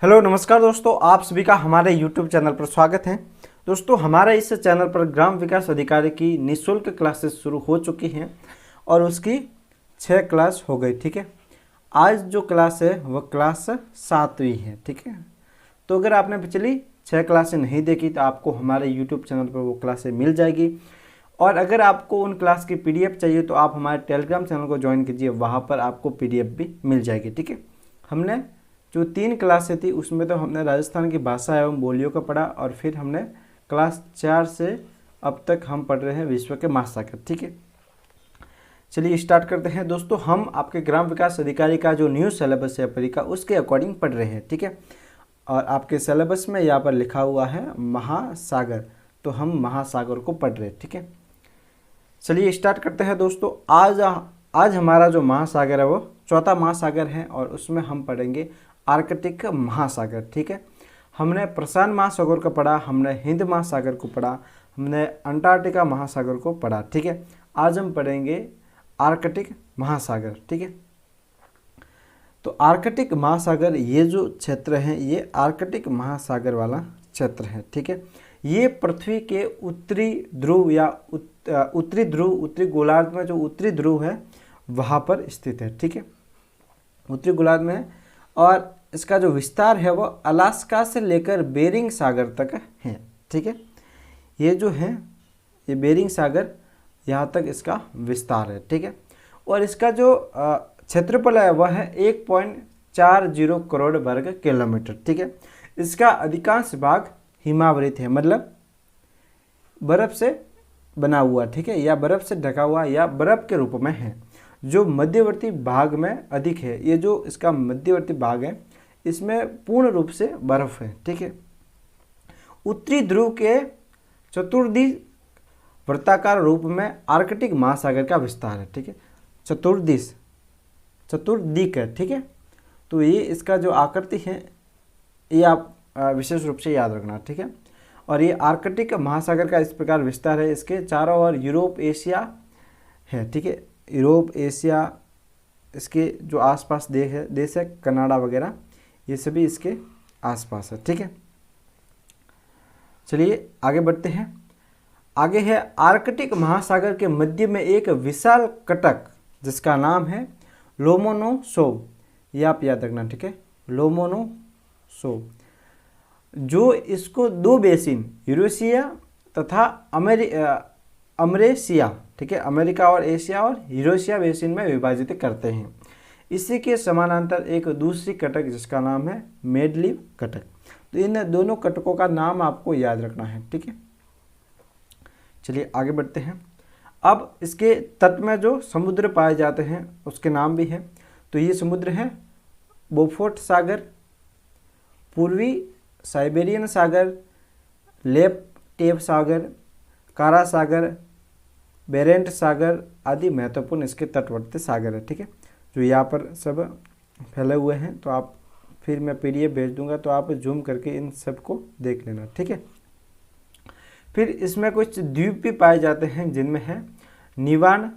Hello नमस्कार दोस्तों, आप सभी का हमारे YouTube चैनल पर स्वागत है। दोस्तों, हमारे इस चैनल पर ग्राम विकास अधिकारी की निःशुल्क क्लासेस शुरू हो चुकी हैं और उसकी 6 क्लास हो गई। ठीक है, आज जो क्लास है वह क्लास 7वीं है। ठीक है, तो अगर आपने पिछली 6 क्लासें नहीं देखी तो आपको हमारे YouTube चैनल पर वो क्लासें मिल जाएगी। और अगर आपको उन क्लास की PDF चाहिए तो आप हमारे टेलीग्राम चैनल को ज्वाइन कीजिए, वहाँ पर आपको PDF भी मिल जाएगी। ठीक है, हमने जो 3 क्लासें थी उसमें तो हमने राजस्थान की भाषा एवं बोलियों का पढ़ा और फिर हमने क्लास 4 से अब तक हम पढ़ रहे हैं विश्व के महासागर। ठीक है, चलिए स्टार्ट करते हैं। दोस्तों, हम आपके ग्राम विकास अधिकारी का जो न्यू सिलेबस है परी का, उसके अकॉर्डिंग पढ़ रहे हैं। ठीक है, और आपके सिलेबस में यहाँ पर लिखा हुआ है महासागर, तो हम महासागर को पढ़ रहे हैं। ठीक है, चलिए स्टार्ट करते हैं। दोस्तों, आज हमारा जो महासागर है वो चौथा महासागर है और उसमें हम पढ़ेंगे आर्कटिक महासागर। ठीक है, हमने प्रशांत महासागर को पढ़ा, हमने हिंद महासागर को पढ़ा, हमने अंटार्कटिका महासागर को पढ़ा। ठीक है, आज हम पढ़ेंगे आर्कटिक महासागर। ठीक है, तो आर्कटिक महासागर ये जो क्षेत्र है ये आर्कटिक महासागर वाला क्षेत्र है। ठीक है, ये पृथ्वी के उत्तरी ध्रुव या उत्तरी गोलार्ध में जो उत्तरी ध्रुव है वहाँ पर स्थित है। ठीक है, उत्तरी गोलार्ध में है और इसका जो विस्तार है वो अलास्का से लेकर बेरिंग सागर तक है। ठीक है, ये जो है ये बेरिंग सागर यहाँ तक इसका विस्तार है। ठीक है, और इसका जो क्षेत्रफल है वह है 1.40 करोड़ वर्ग किलोमीटर। ठीक है, इसका अधिकांश भाग हिमावृत है, मतलब बर्फ़ से बना हुआ। ठीक है, या बर्फ़ से ढका हुआ या बर्फ़ के रूप में है। जो मध्यवर्ती भाग में अधिक है, ये जो इसका मध्यवर्ती भाग है इसमें पूर्ण रूप से बर्फ है। ठीक है, उत्तरी ध्रुव के चतुर्दिश वृत्ताकार रूप में आर्कटिक महासागर का विस्तार है। ठीक है, चतुर्दिक है। ठीक है, तो ये इसका जो आकृति है ये आप विशेष रूप से याद रखना। ठीक है, और ये आर्कटिक महासागर का इस प्रकार विस्तार है, इसके चारों ओर यूरोप एशिया है। ठीक है, यूरोप एशिया, इसके जो आसपास देश है कनाडा वगैरह, ये सभी इसके आसपास है। ठीक है, चलिए आगे बढ़ते हैं। आगे है आर्कटिक महासागर के मध्य में एक विशाल कटक जिसका नाम है लोमोनोसोव, ये आप याद रखना। ठीक है, लोमोनोसोव, जो इसको 2 बेसिन यूरेशिया तथा अमरेशिया, ठीक है, अमेरिका और एशिया और यूरेशिया बेसिन में विभाजित करते हैं। इसी के समानांतर एक दूसरी कटक जिसका नाम है मेडलीव कटक। तो इन दोनों कटकों का नाम आपको याद रखना है। ठीक है, चलिए आगे बढ़ते हैं। अब इसके तट में जो समुद्र पाए जाते हैं उसके नाम भी हैं। तो ये समुद्र हैं बोफोर्ट सागर, पूर्वी साइबेरियन सागर, लेप्टेव सागर, कारा सागर, बेरेंट सागर आदि महत्वपूर्ण इसके तटवर्ती सागर है। ठीक है, जो यहाँ पर सब फैले हुए हैं, तो आप फिर मैं PDF भेज दूंगा तो आप जूम करके इन सब को देख लेना। ठीक है, फिर इसमें कुछ द्वीप भी पाए जाते हैं जिनमें है नीवान,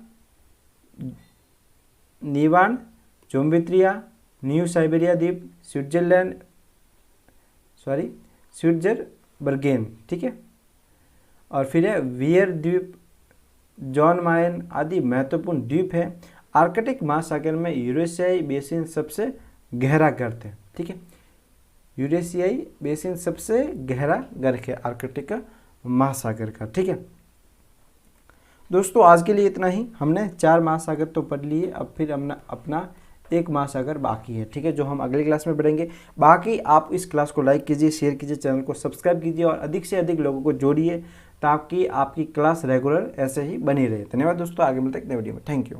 जोम्बित्रिया, न्यू साइबेरिया द्वीप, स्विट्जरबर्गेन। ठीक है, और फिर है वियर द्वीप, जॉन मायन आदि महत्वपूर्ण द्वीप है। आर्कटिक महासागर में यूरेशियाई बेसिन सबसे गहरा गर्त है। ठीक है, यूरेशियाई बेसिन सबसे गहरा गर्त है आर्कटिक महासागर का। ठीक है दोस्तों, आज के लिए इतना ही। हमने 4 महासागर तो पढ़ लिए, अब फिर हमने अपना एक महासागर बाकी है। ठीक है, जो हम अगली क्लास में पढ़ेंगे। बाकी आप इस क्लास को लाइक कीजिए, शेयर कीजिए, चैनल को सब्सक्राइब कीजिए और अधिक से अधिक लोगों को जोड़िए ताकि आपकी क्लास रेगुलर ऐसे ही बनी रहे। धन्यवाद दोस्तों, आगे मिलते हैं एक नए वीडियो में। Thank you.